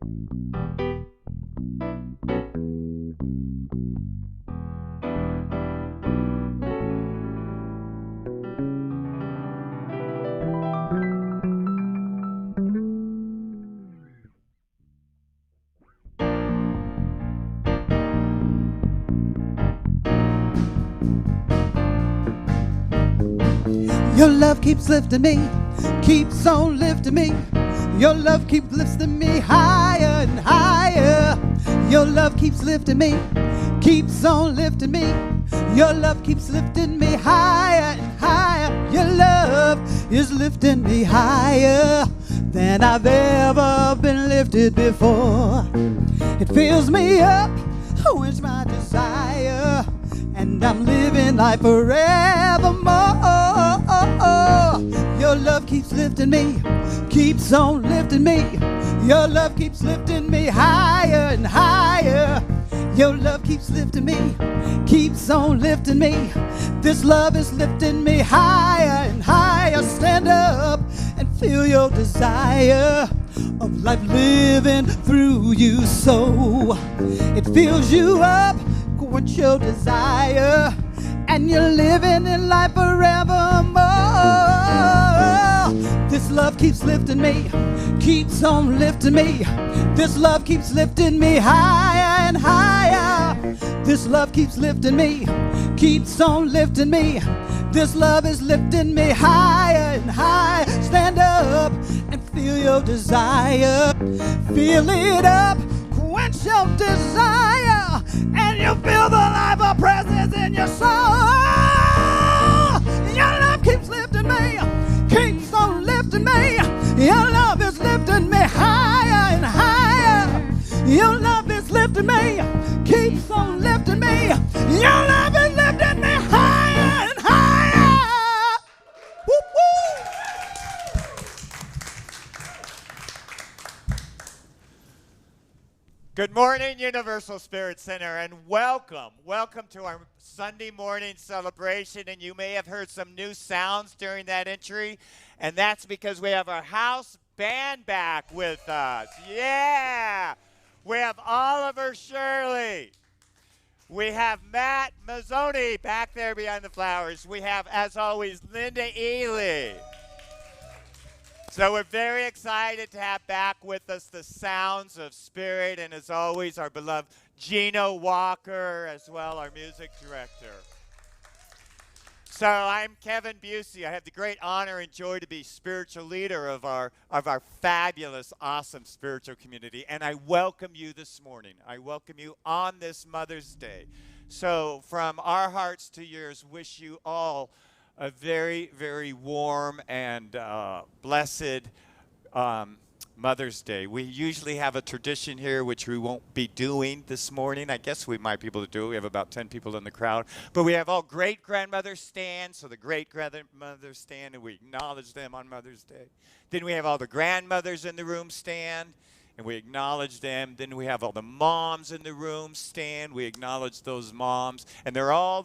Your love keeps lifting me, keeps on lifting me. Your love keeps lifting me higher and higher. Your love keeps lifting me, keeps on lifting me. Your love keeps lifting me higher and higher. Your love is lifting me higher than I've ever been lifted before. It fills me up, quench my desire, and I'm living life forevermore. Your love keeps lifting me, keeps on lifting me. Your love keeps lifting me higher and higher. Your love keeps lifting me, keeps on lifting me. This love is lifting me higher and higher. Stand up and feel your desire of life living through you. So it fills you up, quench your desire, and you're living in life forevermore. This love keeps lifting me, keeps on lifting me. This love keeps lifting me higher and higher. This love keeps lifting me, keeps on lifting me. This love is lifting me higher and higher. Stand up and feel your desire. Feel it up, quench your desire, and you feel the life of presence in your soul. Your love keeps lifting me, keeps on lifting me. Your love is lifting me higher and higher. Your love is lifting me, keeps on lifting me. Your love is lifting me higher and higher. Woo, woo. Good morning, Universal Spirit Center, and welcome to our Sunday morning celebration. And you may have heard some new sounds during that entry, and that's because we have our house band back with us. Yeah! We have Oliver Shirley. We have Matt Mazzoni back there behind the flowers. We have, as always, Linda Ely. So we're very excited to have back with us the sounds of spirit, and as always, our beloved Gino Walker, as well, our music director. So I'm Kevin Busey. I have the great honor and joy to be spiritual leader of our fabulous, awesome spiritual community, and I welcome you this morning. I welcome you on this Mother's Day. So from our hearts to yours, wish you all a very, very warm and blessed Mother's Day. We usually have a tradition here, which we won't be doing this morning. I guess we might be able to do it. We have about 10 people in the crowd. But we have all great-grandmothers stand, so the great-grandmothers stand, and we acknowledge them on Mother's Day. Then we have all the grandmothers in the room stand, and we acknowledge them. Then we have all the moms in the room stand. We acknowledge those moms. And they're all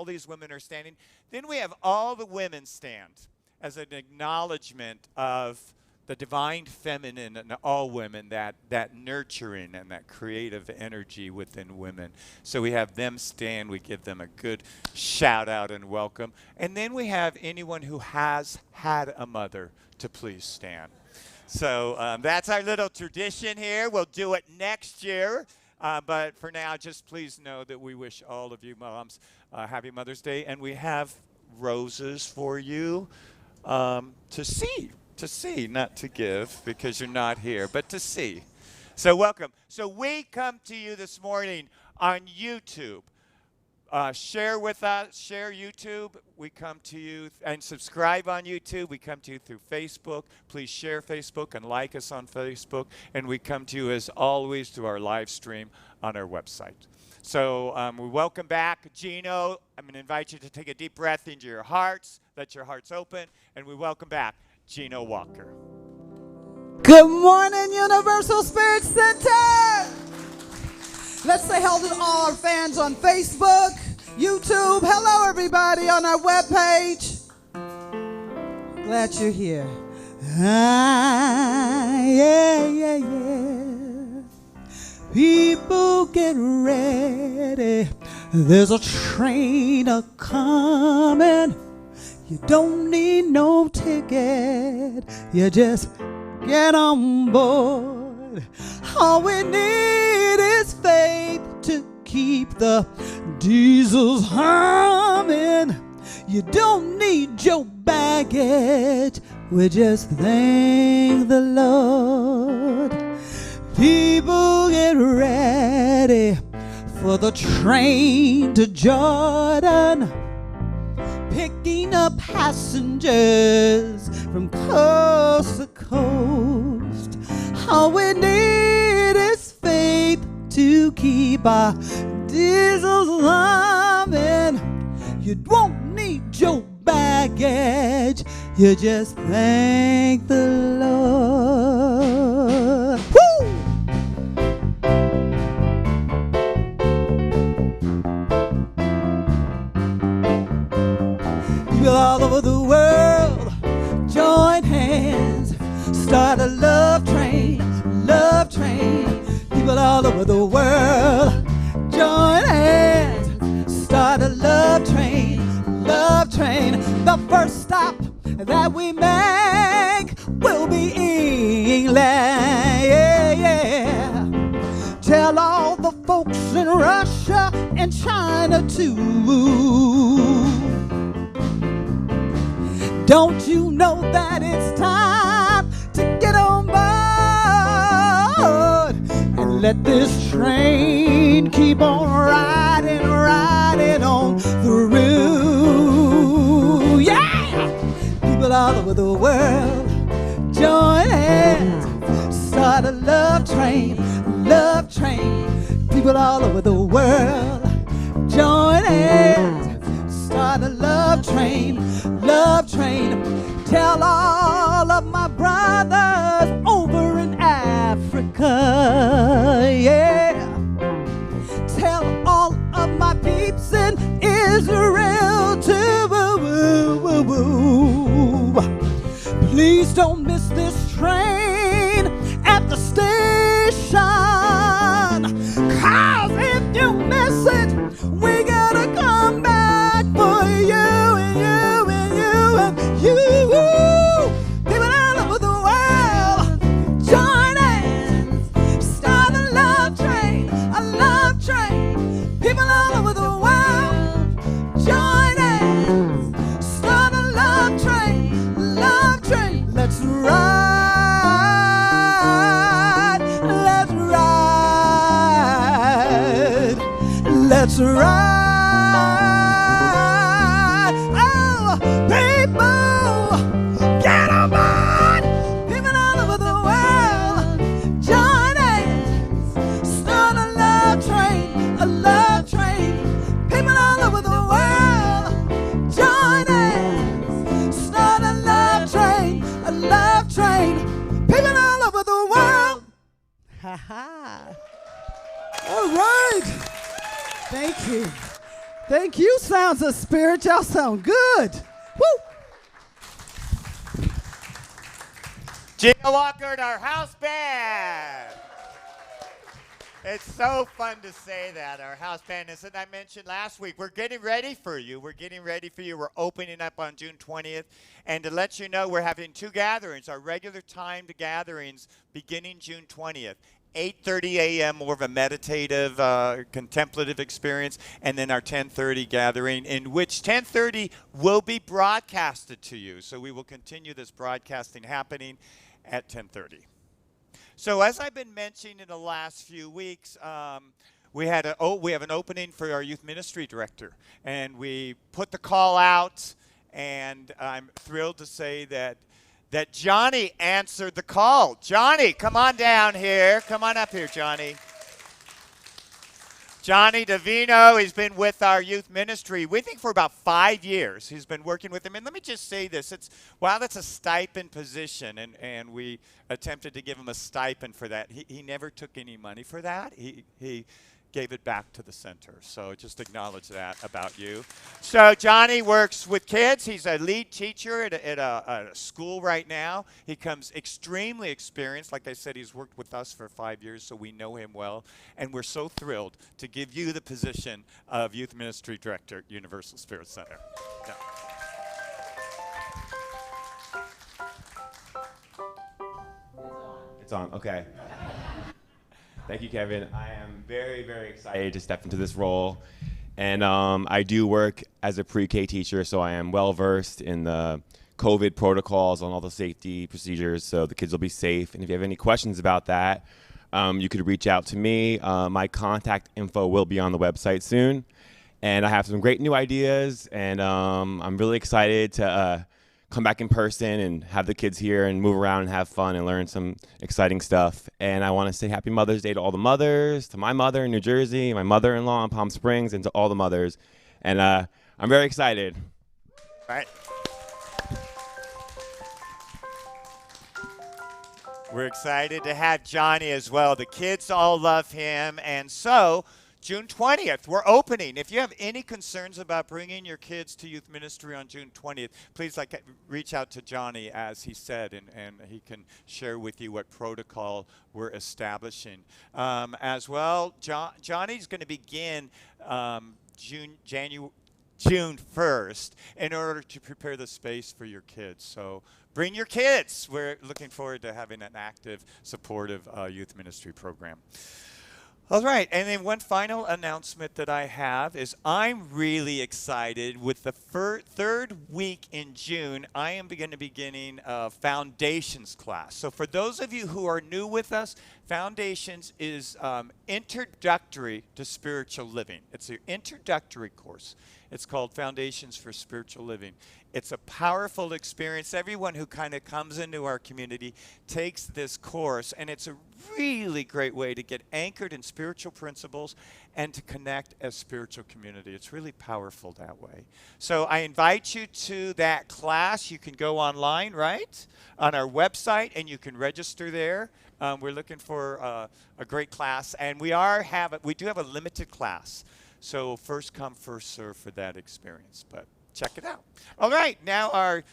these women are standing. Then we have all the women stand as an acknowledgement of the divine feminine in all women, that nurturing and that creative energy within women. So we have them stand. We give them a good shout out and welcome. And then we have anyone who has had a mother to please stand. So that's our little tradition here. We'll do it next year. But for now, just please know that we wish all of you moms happy Mother's Day. And we have roses for you to see, not to give because you're not here, but to see. So welcome. So we come to you this morning on YouTube. Share with us, share YouTube. We come to you and subscribe on YouTube. We come to you through Facebook. Please share Facebook and like us on Facebook. And we come to you, as always, through our live stream on our website. So we welcome back Gino. I'm going to invite you to take a deep breath into your hearts. Let your hearts open. And we welcome back Gino Walker. Good morning, Universal Spirit Center. Let's say hello to all our fans on Facebook, YouTube. Hello, everybody on our webpage. Glad you're here. Yeah. People get ready. There's a train a-coming. You don't need no ticket. You just get on board. All we need is faith to keep the diesels humming. You don't need your baggage. We just thank the Lord. People get ready for the train to Jordan, picking up passengers from coast to coast. All we need is faith to keep our diesels humming. You won't need your baggage. You just thank the Lord. Woo! People all over the world join hands, start a love train, love train. People all over the world join hands, start a love train, love train. The first stop that we make will be England. Yeah, yeah. Tell all the folks in Russia and China too. Don't you know that it's time to get on board and let this train keep on riding, riding on through. Yeah! People all over the world join hands, start a love train, love train. People all over the world join hands, start a love train, love train. Tell all of my brothers over in Africa, yeah. Tell all of my peeps in Israel too. Please don't miss this train at the station, 'cause if you miss it, we gotta come back for you and you and you and you. People all over the world join hands, start a love train, a love train. People all over the world join hands, start a love train, love train. Let's ride, let's ride, let's ride. Oh, people, get on board. People all over the world join hands, start a love train, a love train. People all over the world join hands, start a love train, a love train. People all over the world. Ha ha. All right. Thank you. Thank you, Sounds of Spirit. Y'all sound good. Woo! Gina Walker and our house band. It's so fun to say that, our house band. As I mentioned last week, we're getting ready for you. We're getting ready for you. We're opening up on June 20th. And to let you know, we're having two gatherings, our regular timed gatherings beginning June 20th. 8:30 a.m., more of a meditative, contemplative experience, and then our 10:30 gathering, in which 10:30 will be broadcasted to you. So we will continue this broadcasting happening at 10:30. So as I've been mentioning in the last few weeks, we have an opening for our youth ministry director, and we put the call out, and I'm thrilled to say that Johnny answered the call. Johnny, come on down here. Come on up here, Johnny. Johnny Davino, he's been with our youth ministry, we think, for about 5 years. He's been working with them. And let me just say this. While that's a stipend position, and we attempted to give him a stipend for that, he never took any money for that. He gave it back to the center. So just acknowledge that about you. So Johnny works with kids. He's a lead teacher at a school right now. He comes extremely experienced. Like I said, he's worked with us for 5 years, so we know him well. And we're so thrilled to give you the position of Youth Ministry Director at Universal Spirit Center. Yeah. It's on, okay. Thank you, Kevin. I am very, very excited to step into this role. And I do work as a pre-K teacher, so I am well-versed in the COVID protocols on all the safety procedures, so the kids will be safe. And if you have any questions about that, you could reach out to me. My contact info will be on the website soon. And I have some great new ideas, and I'm really excited to come back in person and have the kids here and move around and have fun and learn some exciting stuff. And I want to say Happy Mother's Day to all the mothers, to my mother in New Jersey, my mother-in-law in Palm Springs, and to all the mothers. And I'm very excited. All right. We're excited to have Johnny as well. The kids all love him. And so June 20th, we're opening. If you have any concerns about bringing your kids to youth ministry on June 20th, please reach out to Johnny, as he said, and he can share with you what protocol we're establishing. As well, Johnny's going to begin June 1st in order to prepare the space for your kids. So bring your kids. We're looking forward to having an active, supportive youth ministry program. All right, and then one final announcement that I have is I'm really excited. With the third week in June, I am going to be beginning a Foundations class. So for those of you who are new with us, Foundations is introductory to spiritual living. It's an introductory course. It's called Foundations for Spiritual Living. It's a powerful experience. Everyone who kind of comes into our community takes this course, and it's a really great way to get anchored in spiritual principles and to connect as spiritual community. It's really powerful that way. So I invite you to that class. You can go online, right, on our website, and you can register there. We're looking for a great class, and we do have a limited class. So first come, first serve for that experience, but check it out. All right, now our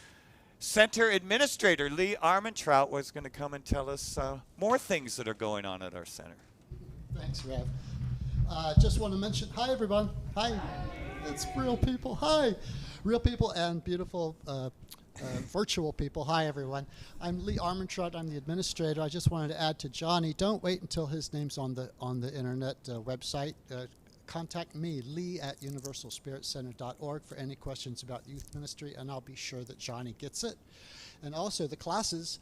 center administrator, Lee Armentrout, was going to come and tell us more things that are going on at our center. Thanks, Rev. Just want to mention, hi, everyone. Hi. It's real people. Hi. Real people and beautiful virtual people. Hi, everyone. I'm Lee Armentrout. I'm the administrator. I just wanted to add to Johnny, don't wait until his name's on the internet website. Contact me, Lee at universalspiritcenter.org, for any questions about youth ministry, and I'll be sure that Johnny gets it. And also the classes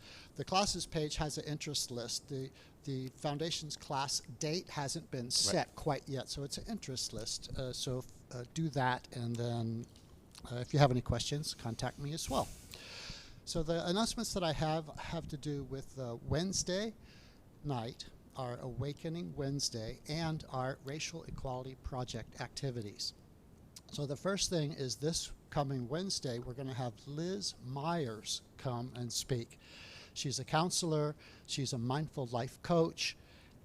page has an interest list. The Foundations class date hasn't been set quite yet, so it's an interest list. So do that, and then if you have any questions, contact me as well. So the announcements that I have to do with Wednesday night, our Awakening Wednesday, and our Racial Equality Project activities. So the first thing is this coming Wednesday, we're going to have Liz Myers come and speak. She's a counselor, she's a mindful life coach,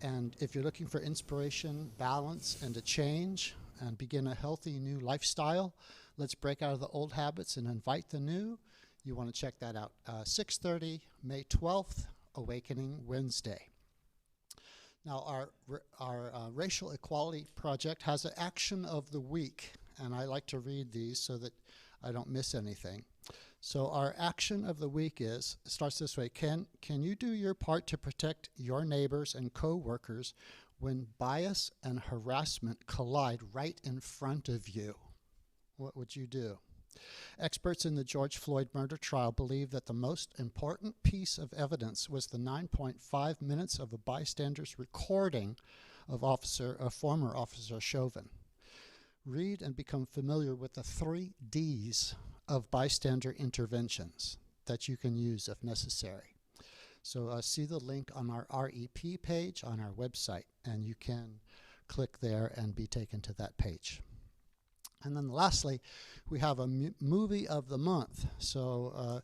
and if you're looking for inspiration, balance, and a change, and begin a healthy new lifestyle, let's break out of the old habits and invite the new. You want to check that out. 6:30, May 12th, Awakening Wednesday. Now, our Racial Equality Project has an action of the week, and I like to read these so that I don't miss anything. So our action of the week starts this way. Can you do your part to protect your neighbors and co-workers when bias and harassment collide right in front of you? What would you do? Experts in the George Floyd murder trial believe that the most important piece of evidence was the 9.5 minutes of a bystander's recording of former Officer Chauvin. Read and become familiar with the 3 Ds of bystander interventions that you can use if necessary. So see the link on our REP page on our website, and you can click there and be taken to that page. And then lastly, we have a movie of the month. So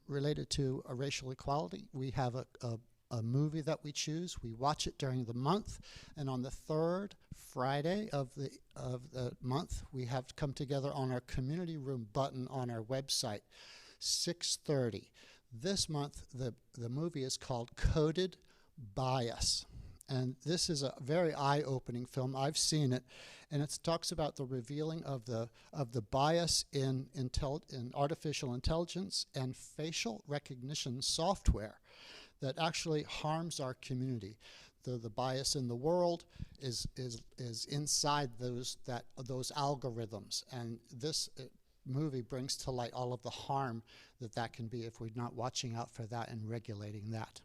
related to racial equality, we have a a movie that we choose. We watch it during the month, and on the third Friday of the month, we have come together on our community room button on our website, 6:30. This month, the movie is called Coded Bias. And this is a very eye-opening film. I've seen it, and it talks about the revealing of the bias in artificial intelligence and facial recognition software that actually harms our community. The bias in the world is inside those algorithms, and this movie brings to light all of the harm that can be if we're not watching out for that and regulating that.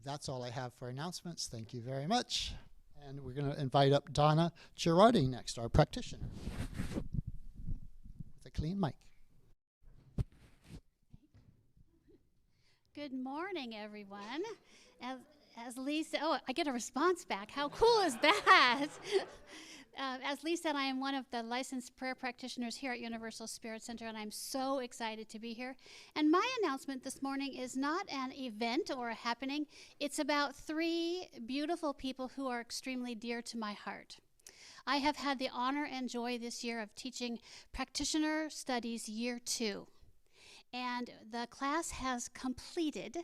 That's all I have for announcements. Thank you very much. And we're going to invite up Donna Girardi next, our practitioner, with a clean mic. Good morning, everyone. As Lee said, oh, I get a response back. How cool is that? As Lee said, I am one of the licensed prayer practitioners here at Universal Spirit Center, and I'm so excited to be here. And my announcement this morning is not an event or a happening. It's about 3 beautiful people who are extremely dear to my heart. I have had the honor and joy this year of teaching Practitioner Studies Year 2. And the class has completed.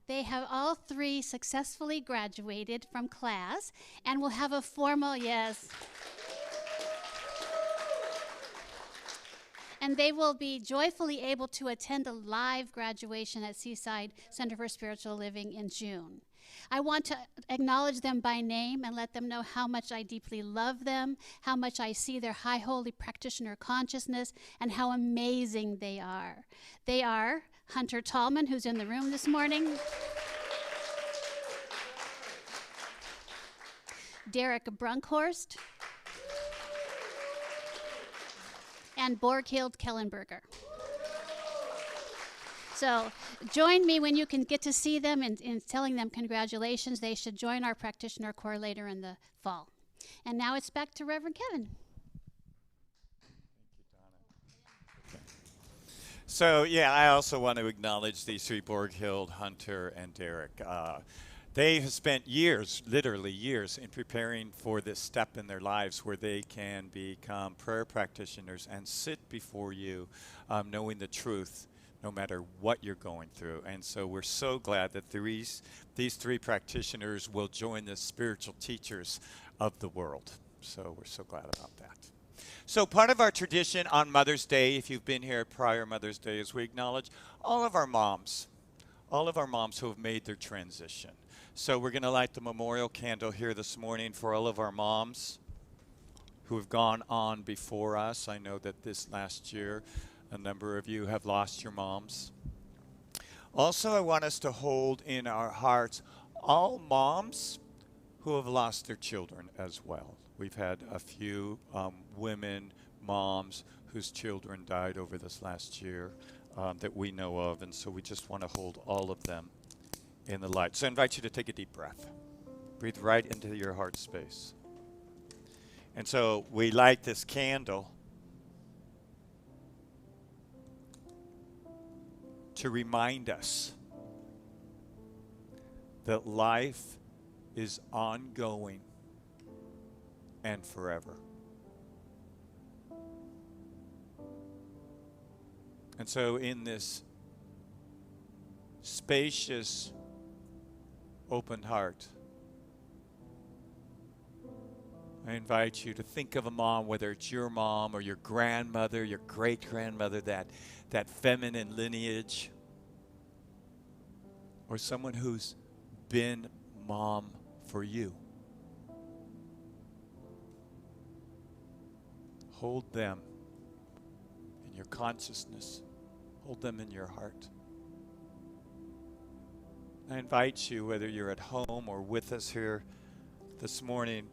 They have all 3 successfully graduated from class and will have a formal, yes. And they will be joyfully able to attend a live graduation at Seaside Center for Spiritual Living in June. I want to acknowledge them by name and let them know how much I deeply love them, how much I see their high holy practitioner consciousness, and how amazing they are. They are Hunter Tallman, who's in the room this morning, Derek Brunkhorst, and Borghild Kellenberger. So join me when you can get to see them in telling them congratulations. They should join our practitioner corps later in the fall. And now it's back to Reverend Kevin. So, yeah, I also want to acknowledge these 3, Borghild, Hunter, and Derek. They have spent years, literally years, in preparing for this step in their lives where they can become prayer practitioners and sit before you knowing the truth no matter what you're going through. And so we're so glad that these 3 practitioners will join the spiritual teachers of the world. So we're so glad about that. So part of our tradition on Mother's Day, if you've been here at prior Mother's Day, is we acknowledge all of our moms who have made their transition. So we're going to light the memorial candle here this morning for all of our moms who have gone on before us. I know that this last year, a number of you have lost your moms. Also, I want us to hold in our hearts all moms who have lost their children as well. We've had a few women, moms, whose children died over this last year that we know of, and so we just want to hold all of them in the light. So I invite you to take a deep breath. Breathe right into your heart space. And so we light this candle to remind us that life is ongoing and forever. And so in this spacious, open heart, I invite you to think of a mom, whether it's your mom or your grandmother, your great-grandmother, that feminine lineage, or someone who's been mom for you. Hold them in your consciousness. Hold them in your heart. I invite you, whether you're at home or with us here this morning,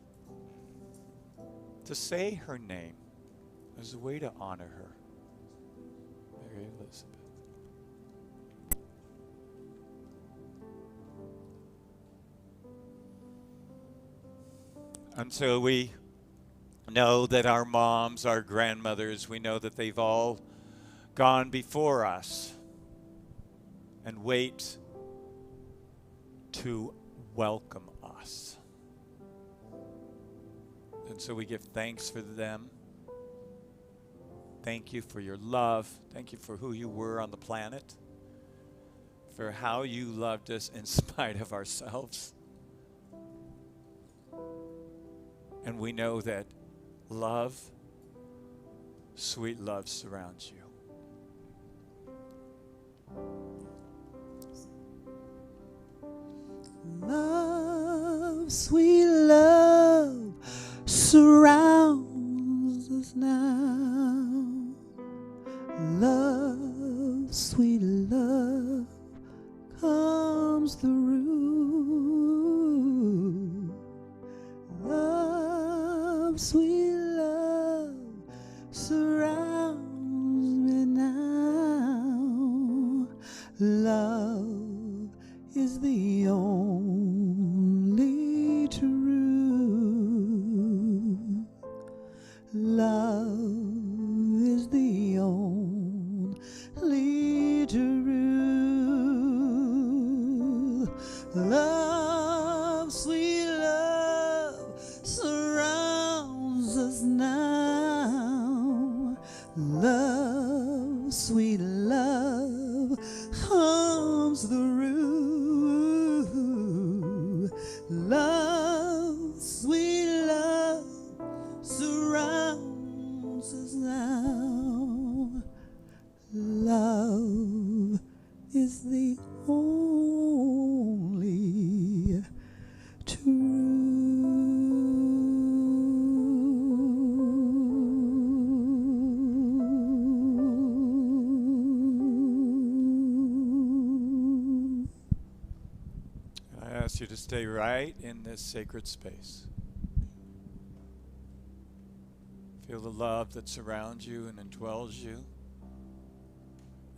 to say her name as a way to honor her. Mary Elizabeth. And so we know that our moms, our grandmothers, we know that they've all gone before us and wait to welcome us. And so we give thanks for them. Thank you for your love. Thank you for who you were on the planet, for how you loved us in spite of ourselves. And we know that love, sweet love, surrounds you. Love, sweet love, surrounds us now. Love, sweet love, comes through. Love, sweet love, surrounds me now. Love is the only truth. Love is the only truth. Love, sweet love, surrounds us now. Love, sweet love, comes through. Love, sweet love, surrounds us now. Love is the only truth. I ask you to stay right in this sacred space. Feel the love that surrounds you and indwells you.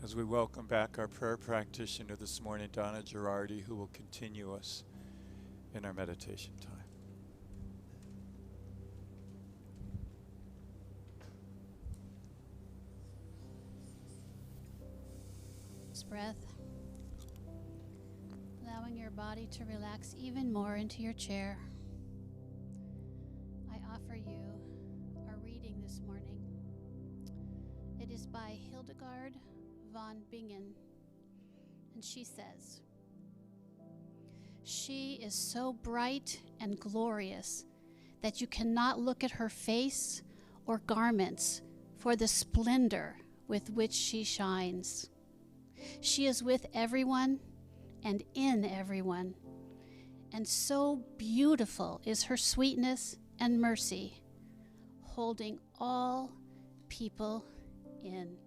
As we welcome back our prayer practitioner this morning, Donna Girardi, who will continue us in our meditation time. This breath, allowing your body to relax even more into your chair. I offer you our reading this morning. It is by Hildegard von Bingen, and she says, "She is so bright and glorious that you cannot look at her face or garments for the splendor with which she shines. She is with everyone and in everyone, and so beautiful is her sweetness and mercy, holding all people in."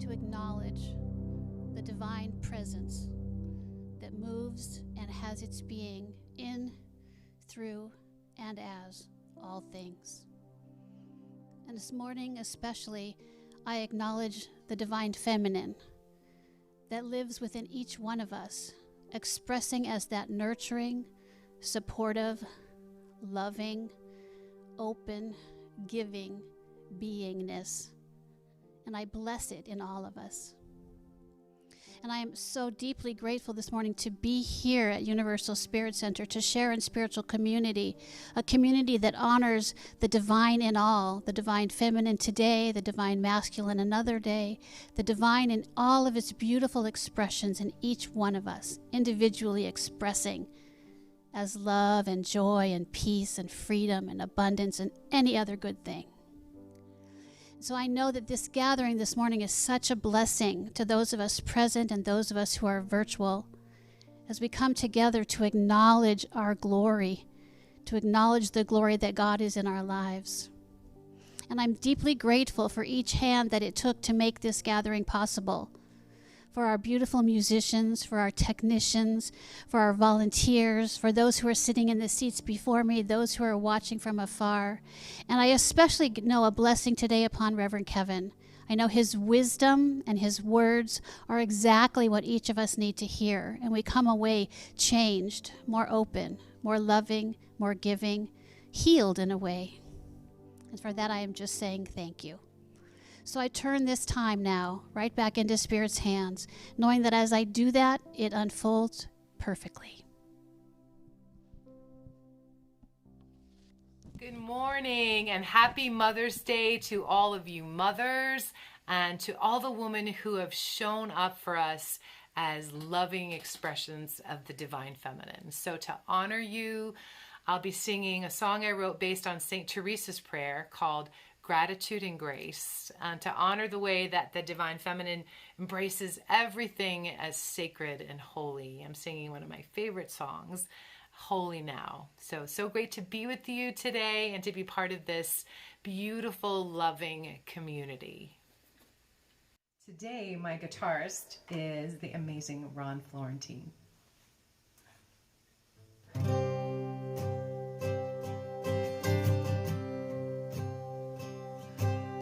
to acknowledge the divine presence that moves and has its being in, through, and as all things. And this morning especially, I acknowledge the divine feminine that lives within each one of us, expressing as that nurturing, supportive, loving, open, giving beingness. And I bless it in all of us. And I am so deeply grateful this morning to be here at Universal Spirit Center, to share in spiritual community, a community that honors the divine in all, the divine feminine today, the divine masculine another day, the divine in all of its beautiful expressions in each one of us, individually expressing as love and joy and peace and freedom and abundance and any other good thing. So I know that this gathering this morning is such a blessing to those of us present and those of us who are virtual, as we come together to acknowledge our glory, to acknowledge the glory that God is in our lives. And I'm deeply grateful for each hand that it took to make this gathering possible. For our beautiful musicians, for our technicians, for our volunteers, for those who are sitting in the seats before me, those who are watching from afar. And I especially know a blessing today upon Reverend Kevin. I know his wisdom and his words are exactly what each of us need to hear. And we come away changed, more open, more loving, more giving, healed in a way. And for that, I am just saying thank you. So I turn this time now right back into Spirit's hands, knowing that as I do that, it unfolds perfectly. Good morning and happy Mother's Day to all of you mothers and to all the women who have shown up for us as loving expressions of the divine feminine. So to honor you, I'll be singing a song I wrote based on St. Teresa's prayer called Gratitude and Grace, and to honor the way that the divine feminine embraces everything as sacred and holy. I'm singing one of my favorite songs, Holy Now. So great to be with you today and to be part of this beautiful, loving community. Today, my guitarist is the amazing Ron Florentine.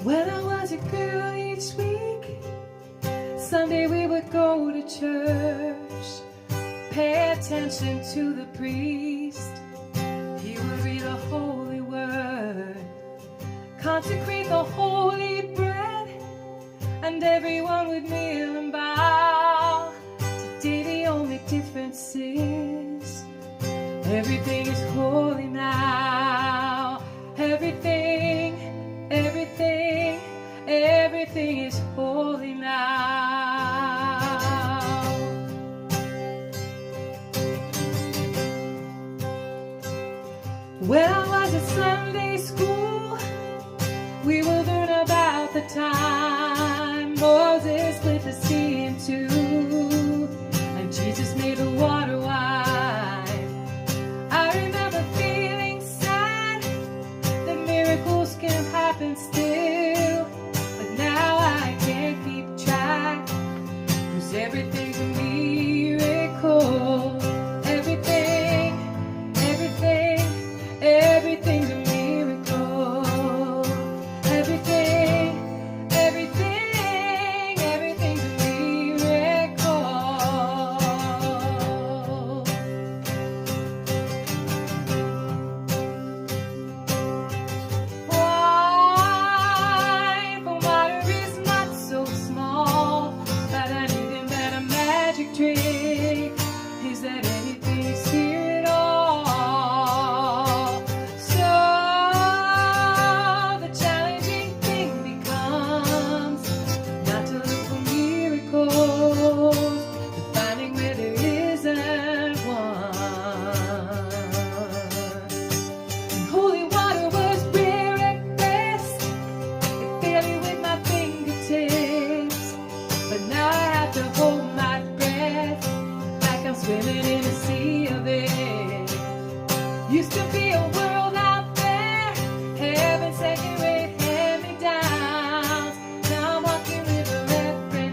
When I was a girl each week, Sunday we would go to church, pay attention to the priest. He would read the holy word, consecrate the holy bread, and everyone would kneel and bow. Today the only difference is everything is holy now. Everything is holy now. When I was at Sunday school, we will learn about the time Moses split the sea in two, and Jesus made the water wine. I remember feeling sad that miracles can happen still, but now I can't keep track, 'cause everything's a miracle. Everything's a miracle. Everything's a miracle. Wine for water is not so small, but I need him that a magic trick is that anything is here at all. Swimming in a sea of it. Used to be a world out there, heaven second rate hand-me-downs. Now I'm walking with a reference.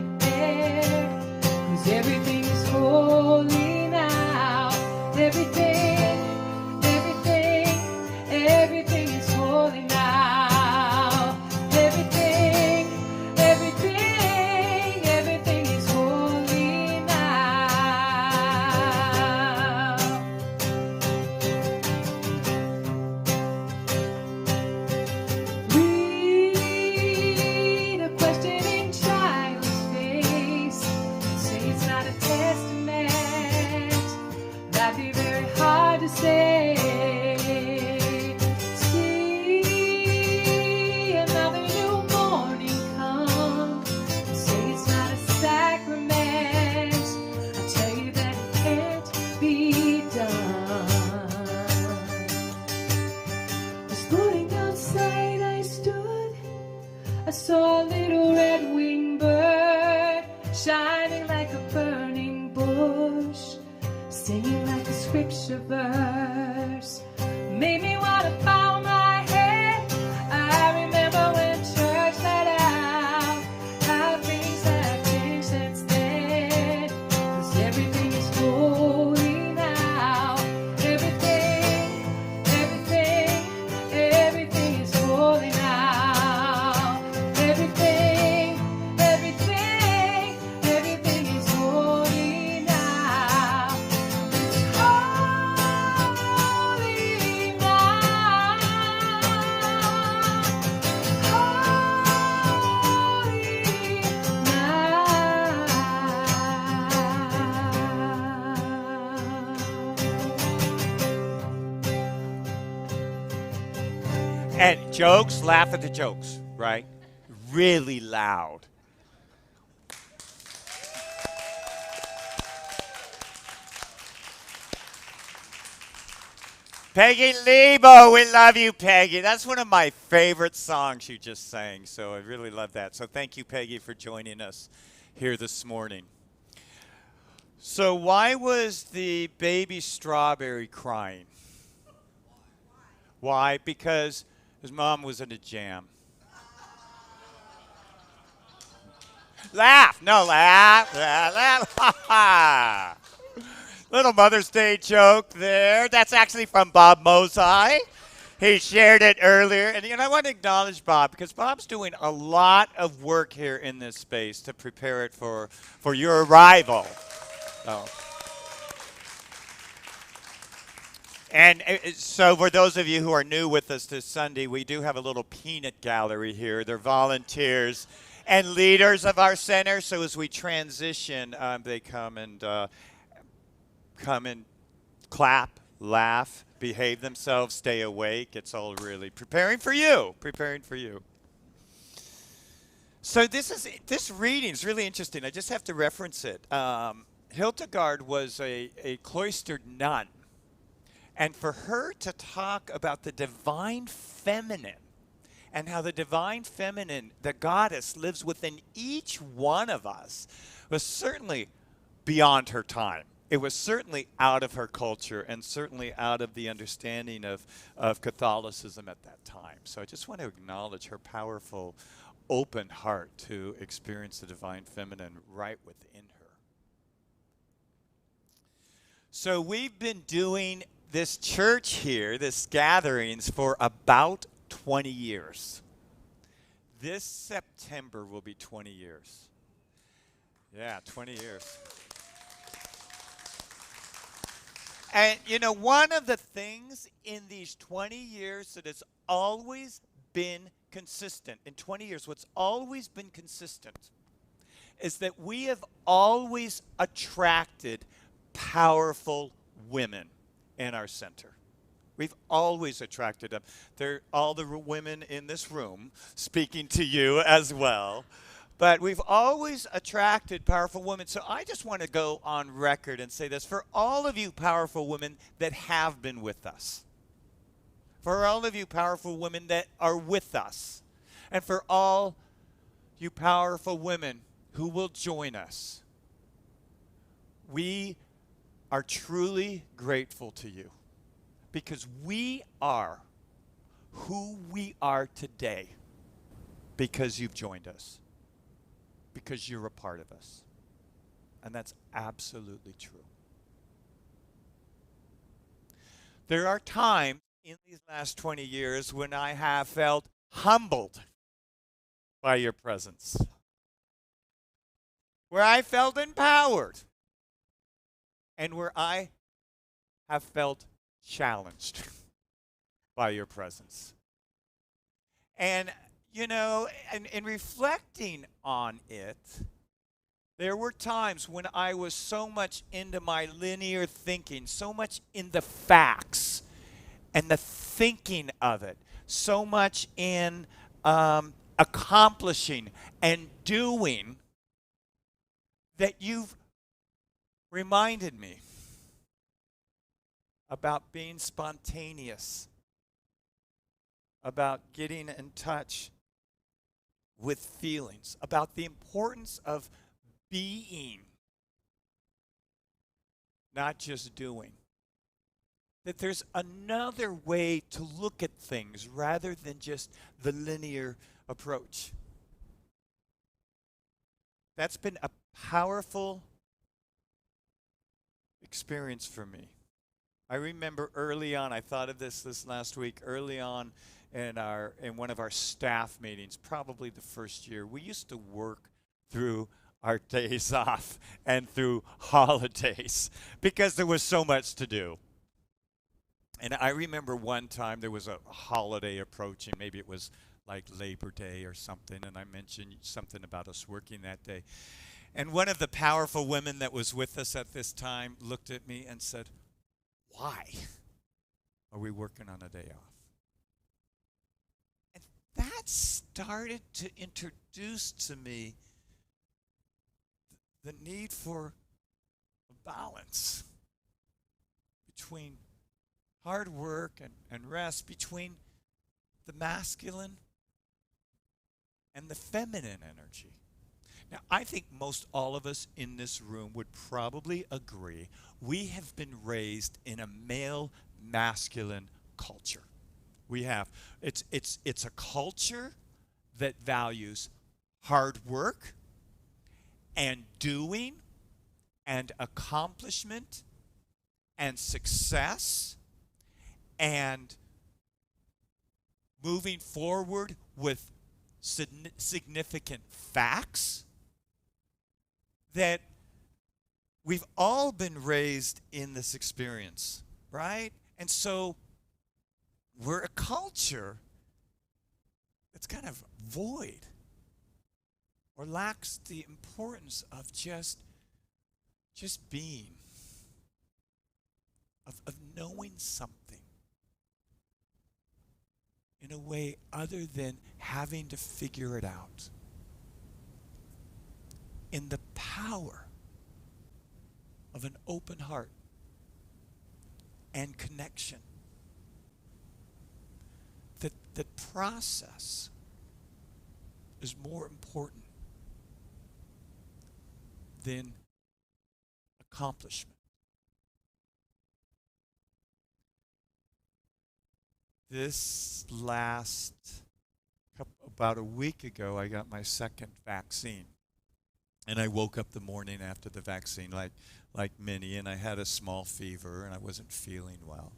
And jokes, laugh at the jokes, right? Really loud. Peggy Lebo, we love you, Peggy. That's one of my favorite songs you just sang, so I really love that. So thank you, Peggy, for joining us here this morning. So why was the baby strawberry crying? Why? Because his mom was in a jam. Laugh. No, laugh. Laugh. Laugh. Little Mother's Day joke there. That's actually from Bob Mosai. He shared it earlier. And I want to acknowledge Bob because Bob's doing a lot of work here in this space to prepare it for your arrival. Oh. And so for those of you who are new with us this Sunday, we do have a little peanut gallery here. They're volunteers and leaders of our center. So as we transition, they come and clap, laugh, behave themselves, stay awake. It's all really preparing for you. So this reading is really interesting. I just have to reference it. Hildegard was a cloistered nun. And for her to talk about the divine feminine and how the divine feminine, the goddess, lives within each one of us was certainly beyond her time. It was certainly out of her culture and certainly out of the understanding of Catholicism at that time. So I just want to acknowledge her powerful, open heart to experience the divine feminine right within her. So we've been doing this church here, this gatherings, for about 20 years. This September will be 20 years. Yeah, 20 years. And, one of the things in these 20 years that has always been consistent, in 20 years, what's always been consistent is that we have always attracted powerful women in our center. We've always attracted them. They're all the women in this room speaking to you as well. But we've always attracted powerful women. So I just want to go on record and say this. For all of you powerful women that have been with us, for all of you powerful women that are with us, and for all you powerful women who will join us, we are truly grateful to you because we are who we are today because you've joined us, because you're a part of us. And that's absolutely true. There are times in these last 20 years when I have felt humbled by your presence, where I felt empowered, and where I have felt challenged by your presence. And, in reflecting on it, there were times when I was so much into my linear thinking, so much in the facts and the thinking of it, so much in accomplishing and doing, that you've reminded me about being spontaneous, about getting in touch with feelings, about the importance of being, not just doing. That there's another way to look at things rather than just the linear approach. That's been a powerful experience for me. I remember early on, I thought of this last week, early on in one of our staff meetings, probably the first year, we used to work through our days off and through holidays because there was so much to do. And I remember one time there was a holiday approaching, maybe it was like Labor Day or something, and I mentioned something about us working that day. And one of the powerful women that was with us at this time looked at me and said, "Why are we working on a day off?" started to introduce to me the need for a balance between hard work and rest, between the masculine and the feminine energy. Now, I think most all of us in this room would probably agree we have been raised in a male masculine culture. We have. It's a culture that values hard work and doing and accomplishment and success and moving forward with significant facts, that we've all been raised in this experience, right? And so we're a culture that's kind of void or lacks the importance of just being, of knowing something in a way other than having to figure it out. In the power of an open heart and connection. That process is more important than accomplishment. This about a week ago, I got my second vaccine. And I woke up the morning after the vaccine like many, and I had a small fever, and I wasn't feeling well.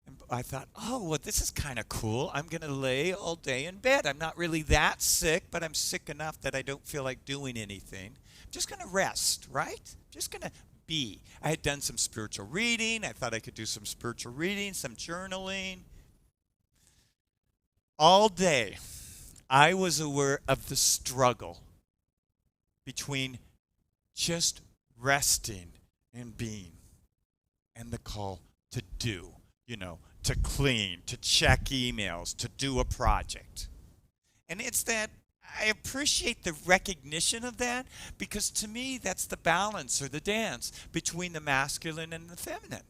And I thought, oh, well, this is kind of cool. I'm going to lay all day in bed. I'm not really that sick, but I'm sick enough that I don't feel like doing anything. I'm just going to rest, right? Just going to be. I had done some spiritual reading. I thought I could do some spiritual reading, some journaling. All day, I was aware of the struggle between just resting and being and the call to do, to clean, to check emails, to do a project. And it's that I appreciate the recognition of that, because to me that's the balance or the dance between the masculine and the feminine.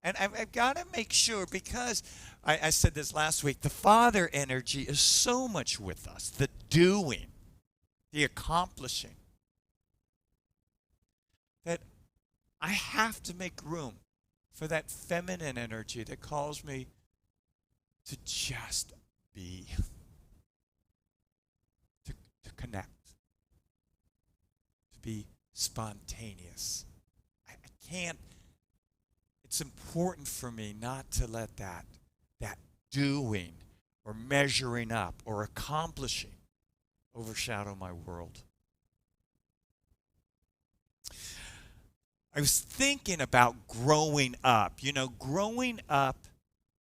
And I've got to make sure, because I said this last week, the father energy is so much with us, the doing, the accomplishing, that I have to make room for that feminine energy that calls me to just be, to connect, to be spontaneous. I can't, it's important for me not to let that doing or measuring up or accomplishing overshadow my world. I was thinking about growing up. Growing up,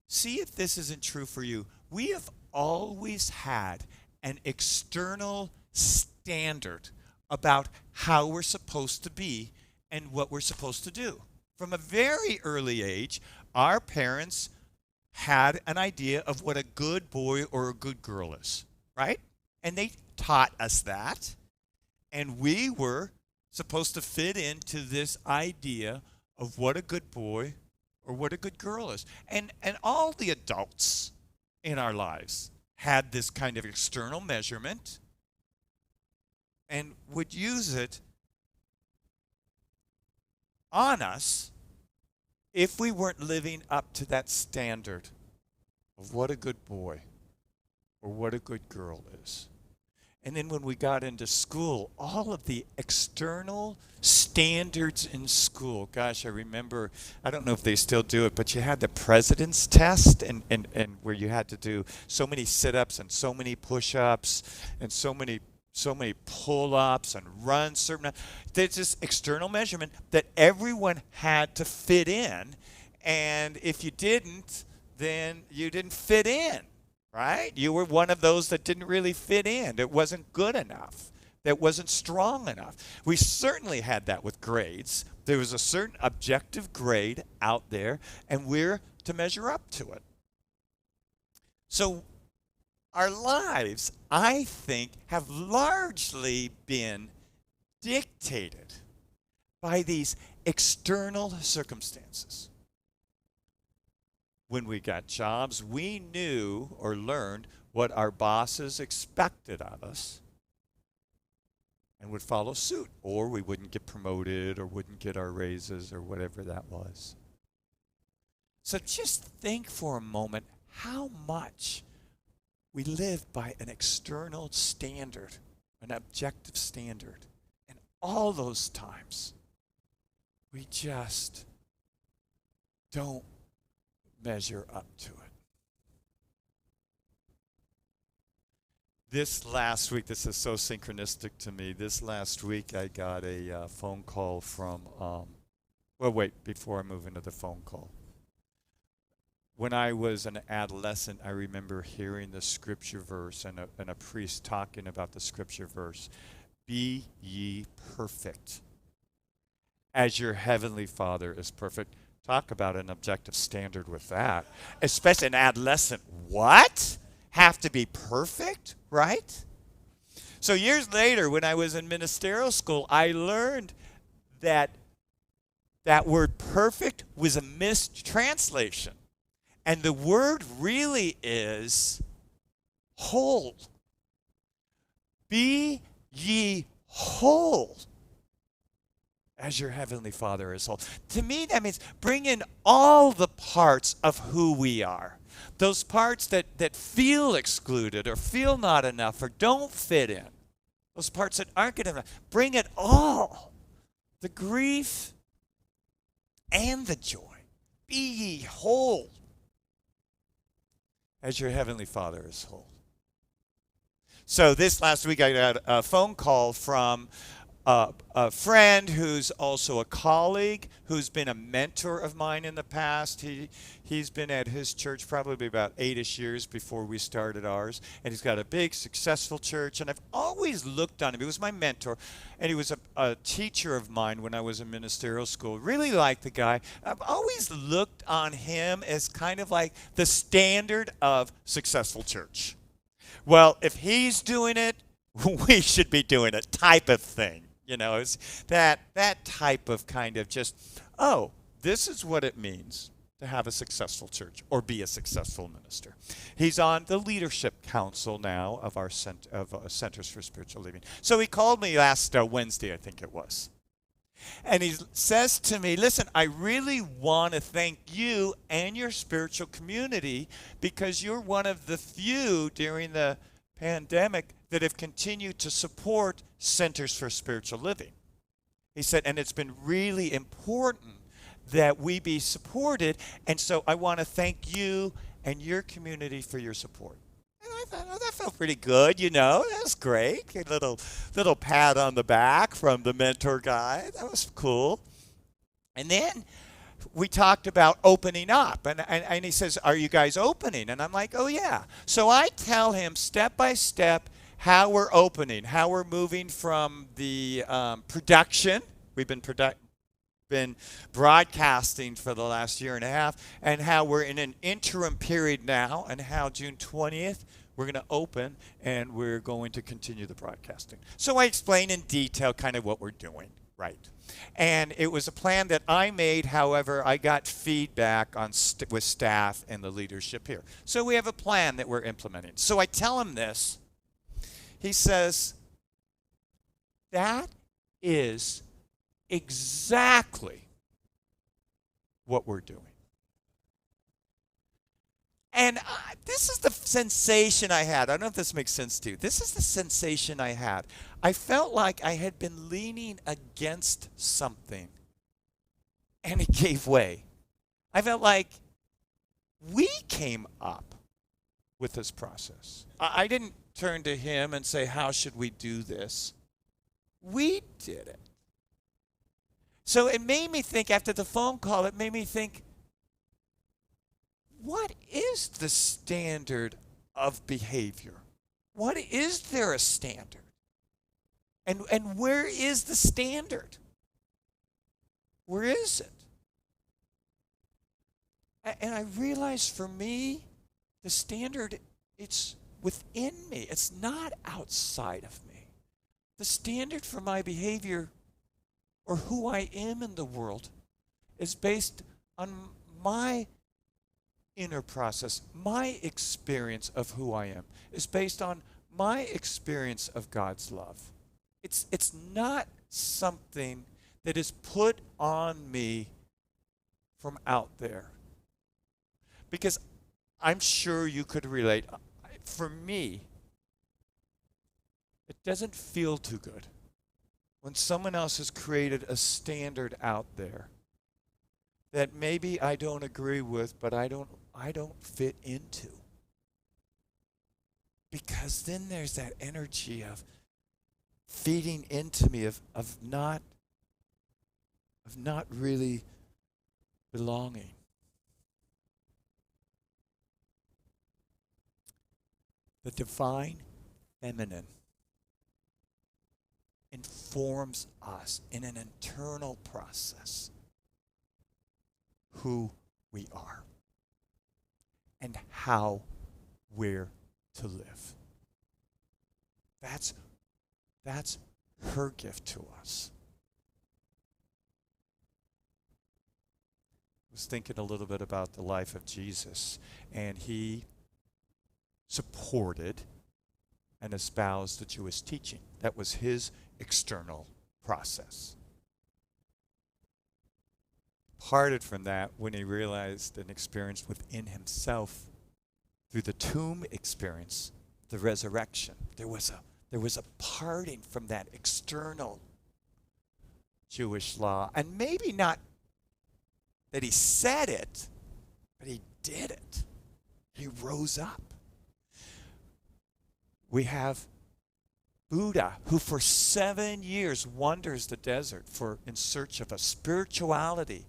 see if this isn't true for you. We have always had an external standard about how we're supposed to be and what we're supposed to do. From a very early age, our parents had an idea of what a good boy or a good girl is, right? And they taught us that. And we were supposed to fit into this idea of what a good boy or what a good girl is. And all the adults in our lives had this kind of external measurement and would use it on us if we weren't living up to that standard of what a good boy or what a good girl is. And then when we got into school, all of the external standards in school, gosh, I remember, I don't know if they still do it, but you had the president's test and where you had to do so many sit-ups and so many push-ups and so many pull-ups and runs. There's this external measurement that everyone had to fit in, and if you didn't, then you didn't fit in, right? You were one of those that didn't really fit in. It wasn't good enough. That wasn't strong enough. We certainly had that with grades. There was a certain objective grade out there, and we're to measure up to it. So our lives, I think, have largely been dictated by these external circumstances. When we got jobs, we knew or learned what our bosses expected of us and would follow suit, or we wouldn't get promoted or wouldn't get our raises or whatever that was. So just think for a moment how much we live by an external standard, an objective standard. And all those times, we just don't measure up to it. This last week, this is so synchronistic to me. This last week, I got a phone call from, before I move into the phone call. When I was an adolescent, I remember hearing the scripture verse and a priest talking about the scripture verse. Be ye perfect, as your heavenly Father is perfect. Talk about an objective standard with that. Especially an adolescent. What? Have to be perfect, right? So years later, when I was in ministerial school, I learned that that word perfect was a mistranslation. And the word really is whole. Be ye whole, as your heavenly Father is whole. To me, that means bring in all the parts of who we are. Those parts that feel excluded or feel not enough or don't fit in. Those parts that aren't good enough. Bring it all. The grief and the joy. Be ye whole, as your heavenly Father is whole. So this last week I got a phone call from a friend who's also a colleague, who's been a mentor of mine in the past. He's been at his church probably about 8-ish years before we started ours, and he's got a big, successful church, and I've always looked on him. He was my mentor, and he was a teacher of mine when I was in ministerial school. Really liked the guy. I've always looked on him as kind of like the standard of successful church. Well, if he's doing it, we should be doing it type of thing. You know, it's that type of kind of just, oh, this is what it means to have a successful church or be a successful minister. He's on the leadership council now of our Centers for Spiritual Living. So he called me last Wednesday, I think it was. And he says to me, listen, I really want to thank you and your spiritual community because you're one of the few during the pandemic that have continued to support Centers for Spiritual Living. He said, and it's been really important that we be supported, and so I want to thank you and your community for your support. And I thought, oh, that felt pretty good, you know. That was great. A little pat on the back from the mentor guy. That was cool. And then we talked about opening up, and he says, are you guys opening? And I'm like, oh, yeah. So I tell him step by step how we're opening, how we're moving from the production. We've been broadcasting for the last year and a half, and how we're in an interim period now, and how June 20th we're going to open, and we're going to continue the broadcasting. So I explain in detail kind of what we're doing, right? And it was a plan that I made. However, I got feedback on with staff and the leadership here. So we have a plan that we're implementing. So I tell him this. He says, that is exactly what we're doing. And this is the sensation I had. I don't know if this makes sense to you. This is the sensation I had. I felt like I had been leaning against something, and it gave way. I felt like we came up with this process. I didn't turn to him and say, how should we do this? We did it. So it made me think, after the phone call, it made me think, what is the standard of behavior? What is there a standard? And where is the standard? Where is it? And I realized for me, the standard, it's within me. It's not outside of me. The standard for my behavior or who I am in the world is based on my inner process. My experience of who I am is based on my experience of God's love. It's not something that is put on me from out there. Because I'm sure you could relate. For me, it doesn't feel too good when someone else has created a standard out there that maybe I don't agree with, but I don't fit into. Because then there's that energy of feeding into me of not really belonging. The divine feminine informs us in an internal process who we are and how we're to live. That's her gift to us. I was thinking a little bit about the life of Jesus, and he supported and espoused the Jewish teaching. That was his external process. Parted from that when he realized and experienced within himself through the tomb experience, the resurrection. There was a parting from that external Jewish law. And maybe not that he said it, but he did it. He rose up. We have Buddha, who for 7 years wanders the desert in search of a spirituality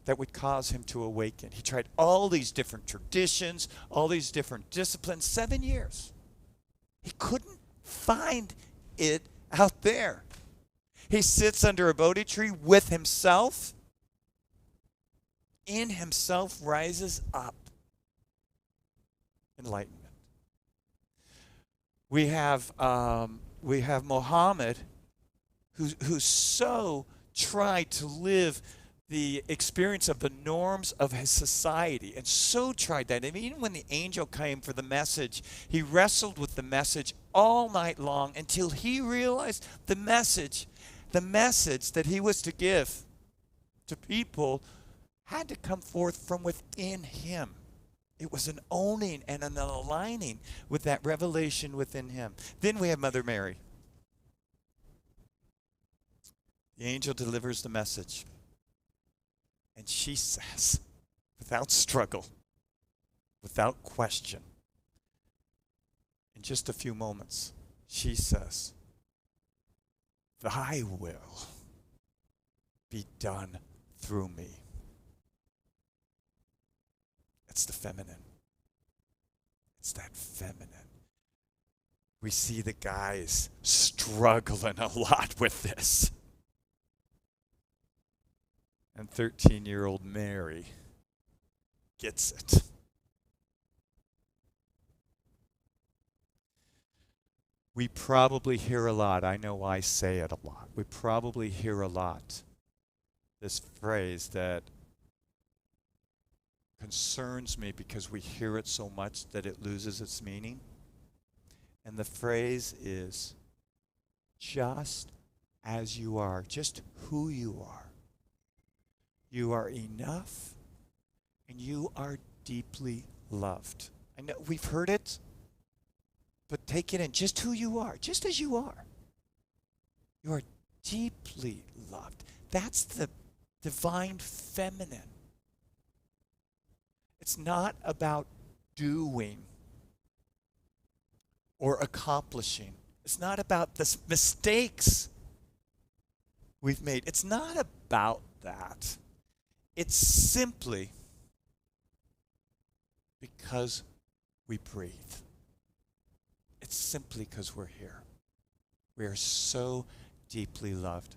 that would cause him to awaken. He tried all these different traditions, all these different disciplines, 7 years. He couldn't find it out there. He sits under a Bodhi tree with himself. In himself rises up enlightenment. We have Muhammad, who so tried to live the experience of the norms of his society, and so tried that. And even when the angel came for the message, he wrestled with the message all night long until he realized the message that he was to give to people had to come forth from within him. It was an owning and an aligning with that revelation within him. Then we have Mother Mary. The angel delivers the message. And she says, without struggle, without question, in just a few moments, she says, "Thy will be done through me." It's the feminine. It's that feminine. We see the guys struggling a lot with this. And 13-year-old Mary gets it. We probably hear a lot. I know I say it a lot. We probably hear a lot this phrase that concerns me because we hear it so much that it loses its meaning. And the phrase is, just as you are, just who you are. You are enough, and you are deeply loved. I know we've heard it, but take it in. Just who you are, just as you are. You are deeply loved. That's the divine feminine. It's not about doing or accomplishing. It's not about the mistakes we've made. It's not about that. It's simply because we breathe. It's simply because we're here. We are so deeply loved.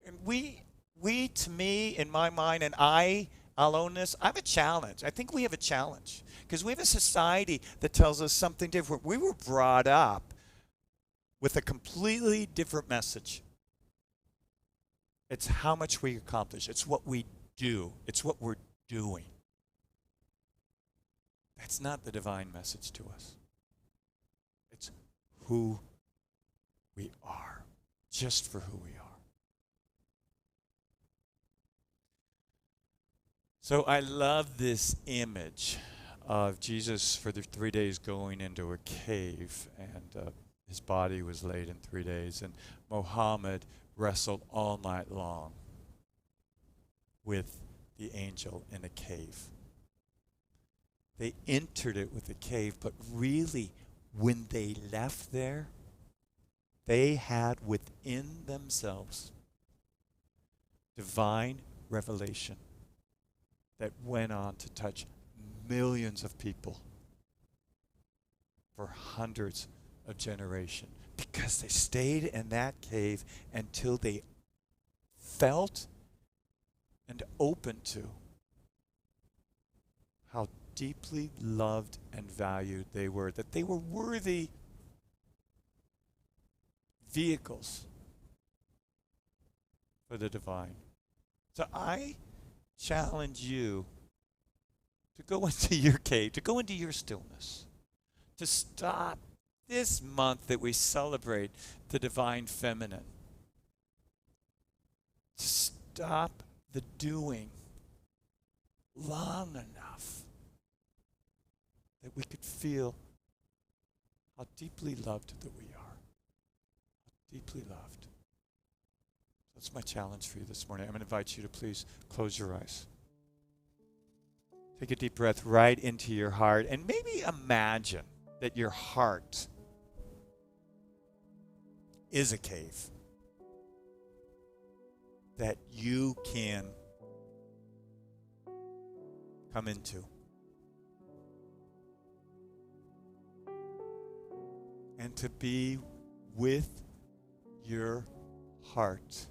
And we to me, in my mind, and I I'll own this. I have a challenge. I think we have a challenge because we have a society that tells us something different. We were brought up with a completely different message. It's how much we accomplish. It's what we do. It's what we're doing. That's not the divine message to us. It's who we are, just for who we are. So I love this image of Jesus for the 3 days going into a cave, and his body was laid in 3 days, and Muhammad wrestled all night long with the angel in a cave. They entered it with a cave, but really, when they left there, they had within themselves divine revelation that went on to touch millions of people for hundreds of generations, because they stayed in that cave until they felt and open to how deeply loved and valued they were, that they were worthy vehicles for the divine. So I challenge you to go into your cave, to go into your stillness, to stop this month that we celebrate the divine feminine, to stop the doing long enough that we could feel how deeply loved that we are. How deeply loved. That's my challenge for you this morning. I'm going to invite you to please close your eyes. Take a deep breath right into your heart, and maybe imagine that your heart is a cave that you can come into. And to be with your heart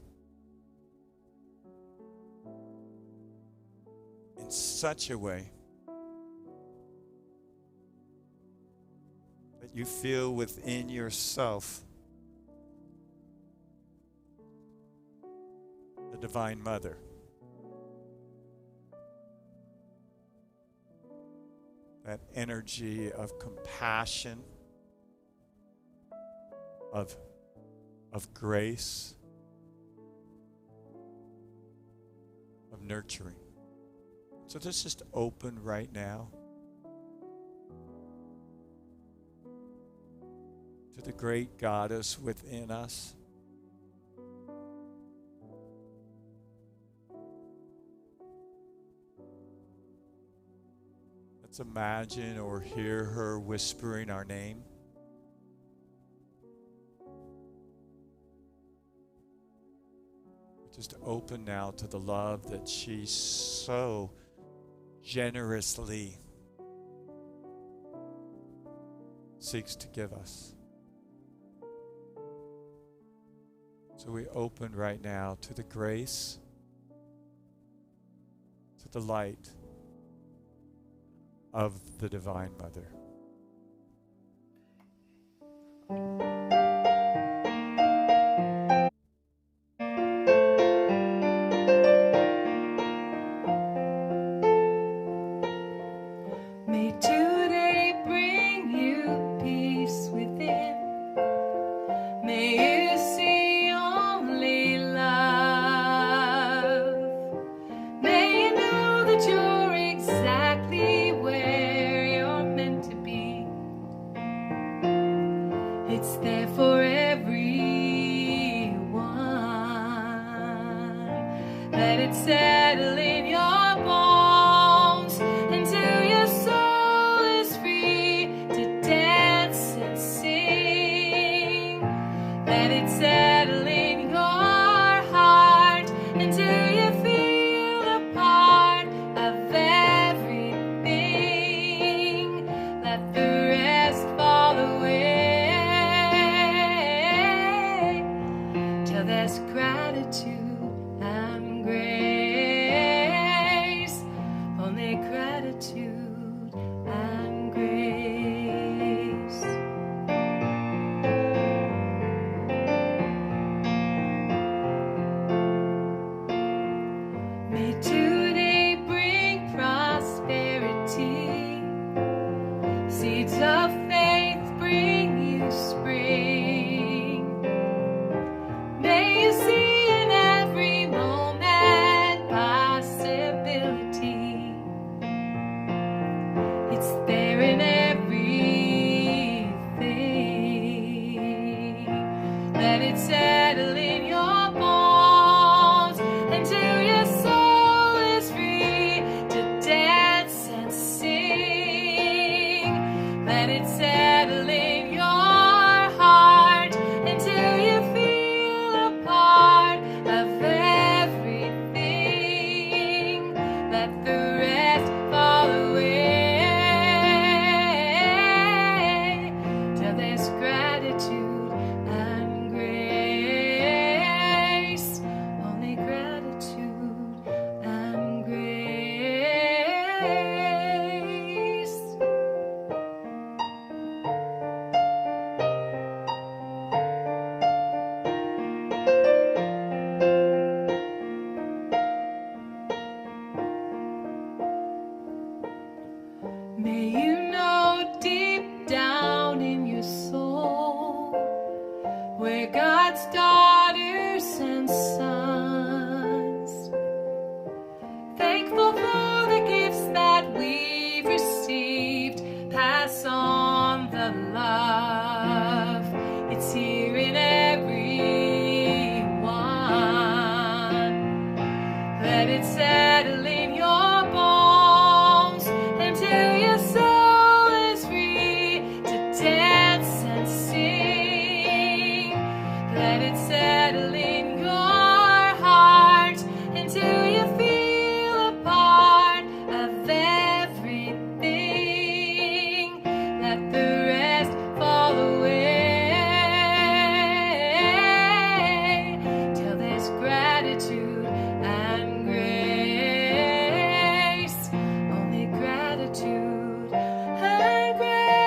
in such a way that you feel within yourself the Divine Mother. That energy of compassion, of grace, of nurturing. So let's just open right now to the great goddess within us. Let's imagine or hear her whispering our name. Just open now to the love that she so generously seeks to give us. So we open right now to the grace, to the light of the Divine Mother. May today bring you peace within. May you see only love. May you know that you're exactly where you're meant to be. Seeds of faith bring you spring. May you see in every moment possibility. It's there in everything. Let it settle in your bones until your soul is free to dance and sing. Let it settle in your heart until you feel a part of everything. Let the rest fall away till there's gratitude and grace. Only gratitude and grace. May you know deep down in your soul we're God's daughters and sons. Thankful for the gifts that we've received. Pass on the love. It's here in everyone. Let it settle in your bones until your soul is free to dance and sing. Let it settle in your heart until you feel a part of everything. Let the rest fall away till there's gratitude and grace. Only gratitude and grace.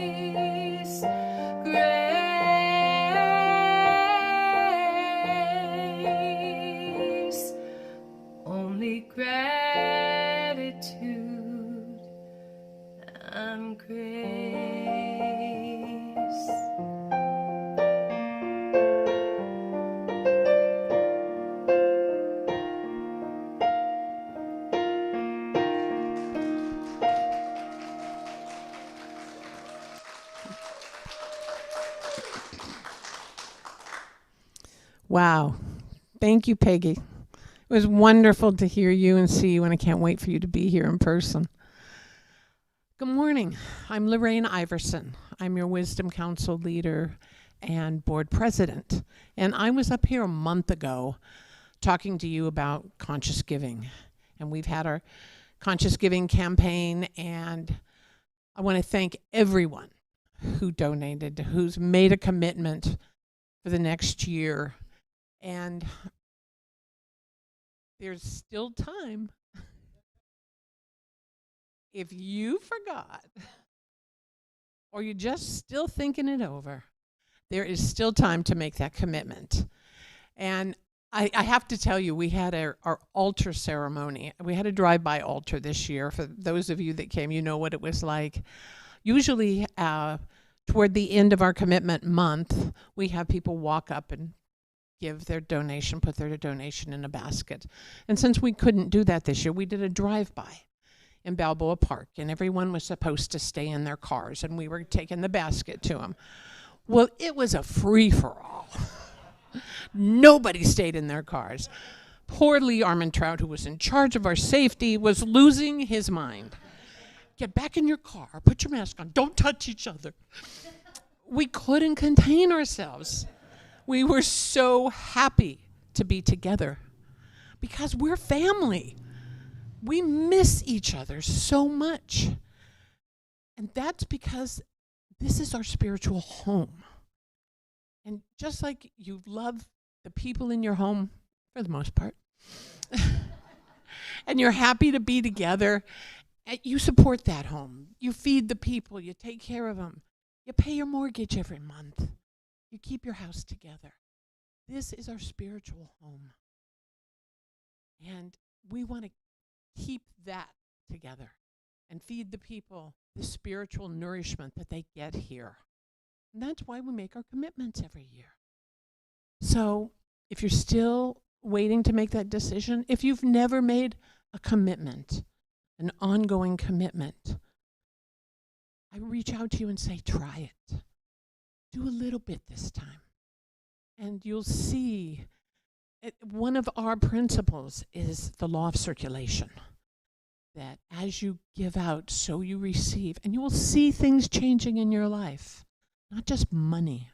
Grace. Grace. Only gratitude and grace. Wow. Thank you, Peggy. It was wonderful to hear you and see you, and I can't wait for you to be here in person. Good morning. I'm Lorraine Iverson. I'm your Wisdom Council leader and board president. And I was up here a month ago talking to you about conscious giving. And we've had our conscious giving campaign, and I want to thank everyone who donated, who's made a commitment for the next year. And there's still time. If you forgot or you're just still thinking it over, there is still time to make that commitment. And I have to tell you, we had our altar ceremony. We had a drive-by altar this year. For those of you that came, you know what it was like. Usually toward the end of our commitment month, we have people walk up and give their donation, put their donation in a basket. And since we couldn't do that this year, we did a drive-by in Balboa Park, and everyone was supposed to stay in their cars, and we were taking the basket to them. Well, it was a free-for-all. Nobody stayed in their cars. Poor Lee Armentrout, who was in charge of our safety, was losing his mind. Get back in your car, put your mask on, don't touch each other. We couldn't contain ourselves. We were so happy to be together because we're family. We miss each other so much. And that's because this is our spiritual home. And just like you love the people in your home, for the most part, and you're happy to be together, you support that home. You feed the people, you take care of them. You pay your mortgage every month. You keep your house together. This is our spiritual home. And we want to keep that together and feed the people the spiritual nourishment that they get here. And that's why we make our commitments every year. So if you're still waiting to make that decision, if you've never made a commitment, an ongoing commitment, I reach out to you and say, try it. Do a little bit this time. And you'll see, one of our principles is the law of circulation. That as you give out, so you receive. And you will see things changing in your life. Not just money,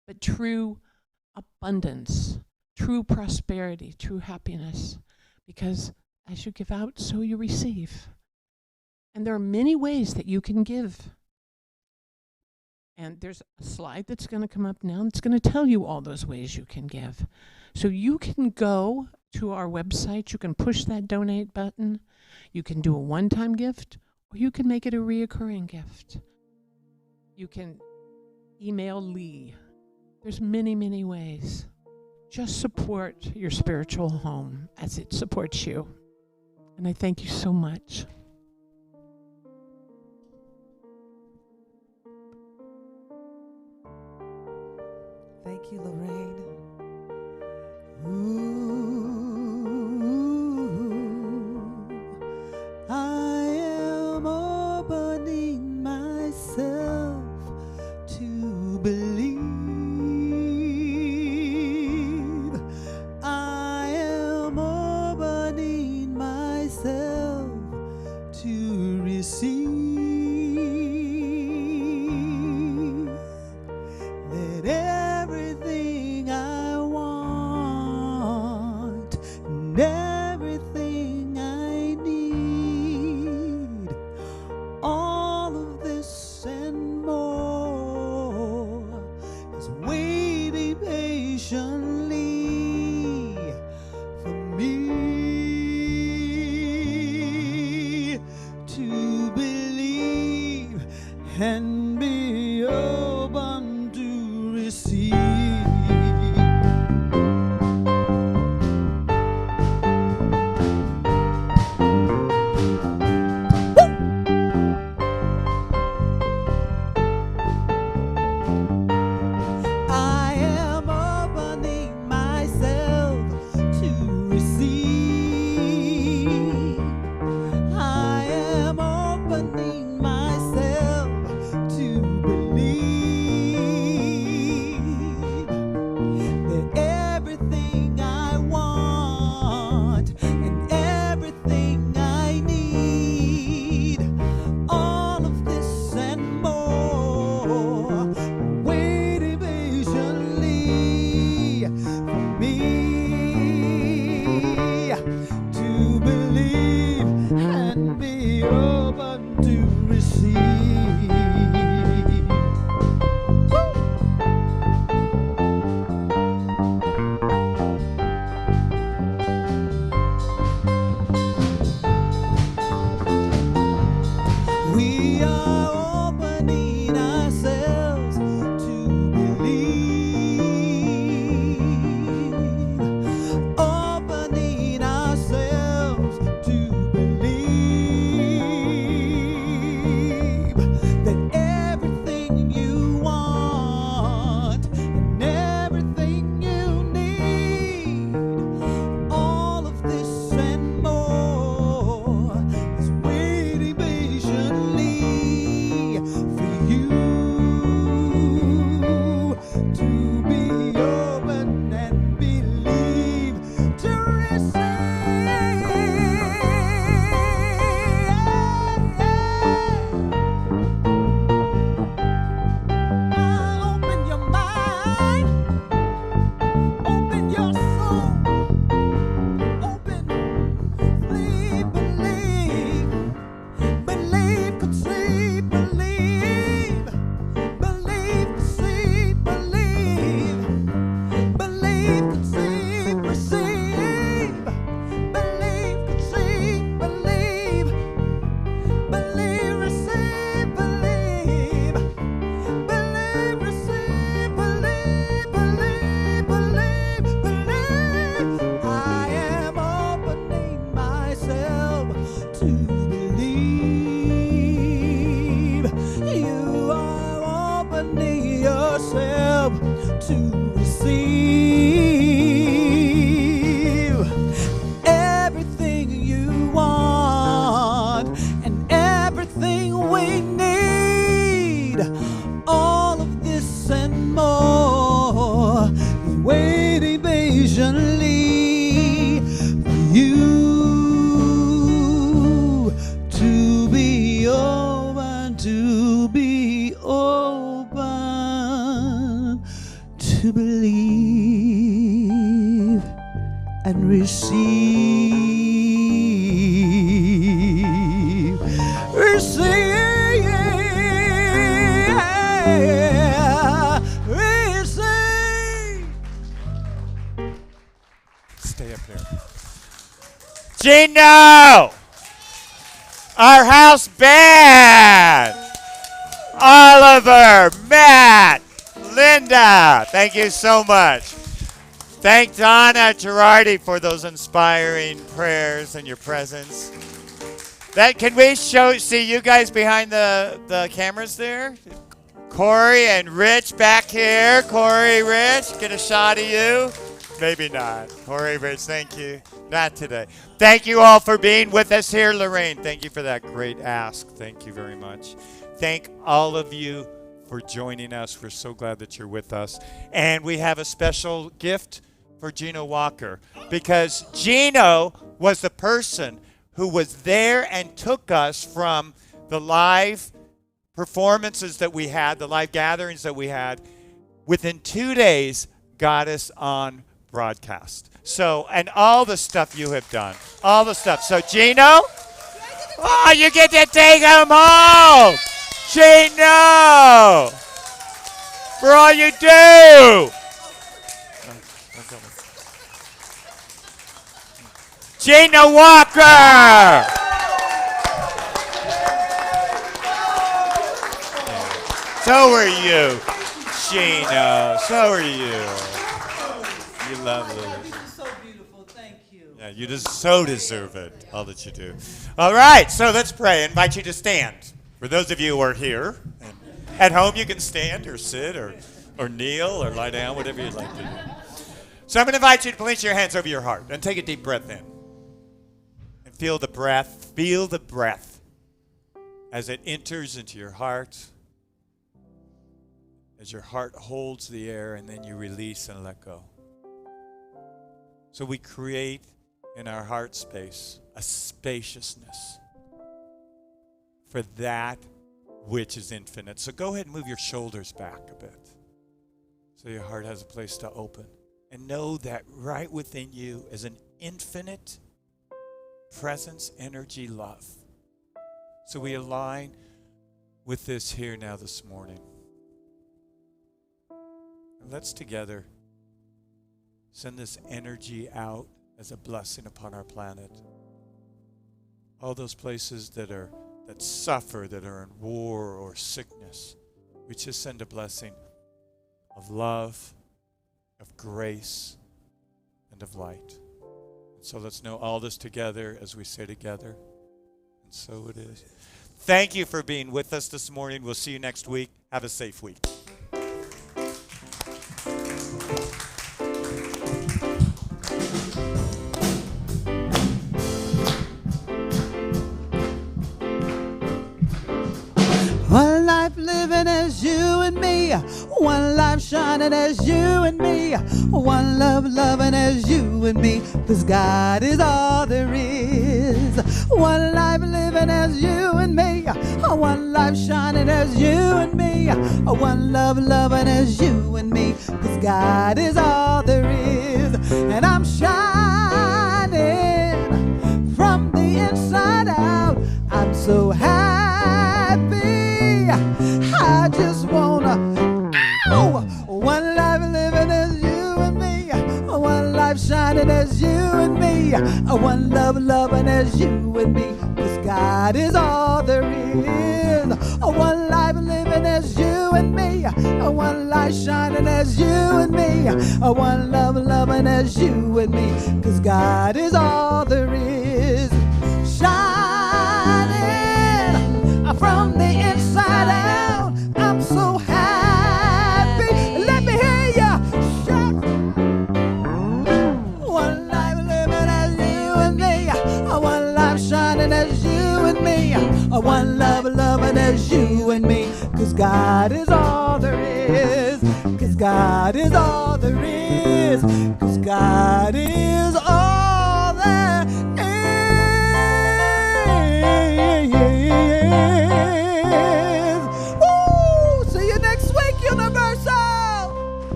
but true abundance, true prosperity, true happiness. Because as you give out, so you receive. And there are many ways that you can give. And there's a slide that's going to come up now that's going to tell you all those ways you can give. So you can go to our website, you can push that donate button, you can do a one-time gift, or you can make it a reoccurring gift. You can email Lee. There's many, many ways. Just support your spiritual home as it supports you. And I thank you so much. Thank you, Lorraine. I am opening myself to believe. I am opening myself to receive. That everything I want and everything I need, all of this and more, is waiting patiently for me to believe and be open to receive. and receive. Receive. Receive. Stay up here. Gino! Our house band! Oliver, Matt, Linda, thank you so much. Thank Donna Girardi for those inspiring prayers and your presence. Can we see you guys behind the cameras there? Corey and Rich back here. Corey, Rich, get a shot of you. Maybe not. Corey, Rich, thank you. Not today. Thank you all for being with us here. Lorraine, thank you for that great ask. Thank you very much. Thank all of you for joining us. We're so glad that you're with us. And we have a special gift for Gino Walker, because Gino was the person who was there and took us from the live performances that we had, the live gatherings that we had. Within 2 days, got us on broadcast. So, and all the stuff you have done, all the stuff. So, Gino, oh, you get to take him home. Gino, for all you do. Gino Walker. So are you, Gino. So are you. You love it. So beautiful. Thank you. Yeah, you just so deserve it, all that you do. All right, so let's pray. I invite you to stand. For those of you who are here, and at home you can stand or sit or kneel or lie down, whatever you'd like to do. So I'm going to invite you to place your hands over your heart and take a deep breath in. And feel the breath as it enters into your heart, as your heart holds the air, and then you release and let go. So we create in our heart space a spaciousness for that which is infinite. So go ahead and move your shoulders back a bit so your heart has a place to open. And know that right within you is an infinite presence, energy, love. So we align with this here now this morning. And let's together send this energy out as a blessing upon our planet. All those places that suffer, that are in war or sickness, we just send a blessing of love, of grace, and of light. And so let's know all this together as we say together. And so it is. Thank you for being with us this morning. We'll see you next week. Have a safe week. One life living as you and me, one life shining as you and me, one love loving as you and me, 'cause God is all there is. One life living as you and me, one life shining as you and me, one love loving as you and me, 'cause God is all there is. And I'm shining from the inside out. I'm so happy. I just wanna, one life living as you and me, one life shining as you and me, one love loving as you and me, 'cause God is all there is. One life living as you and me, one life shining as you and me, one love loving as you and me, 'cause God is all there is. Shining from the inside out. I'm so happy. Let me hear ya shout. One life living as you and me, one life shining as you and me, one love loving as you and me, 'cause God is all there is. 'Cause God is all there is. 'Cause God is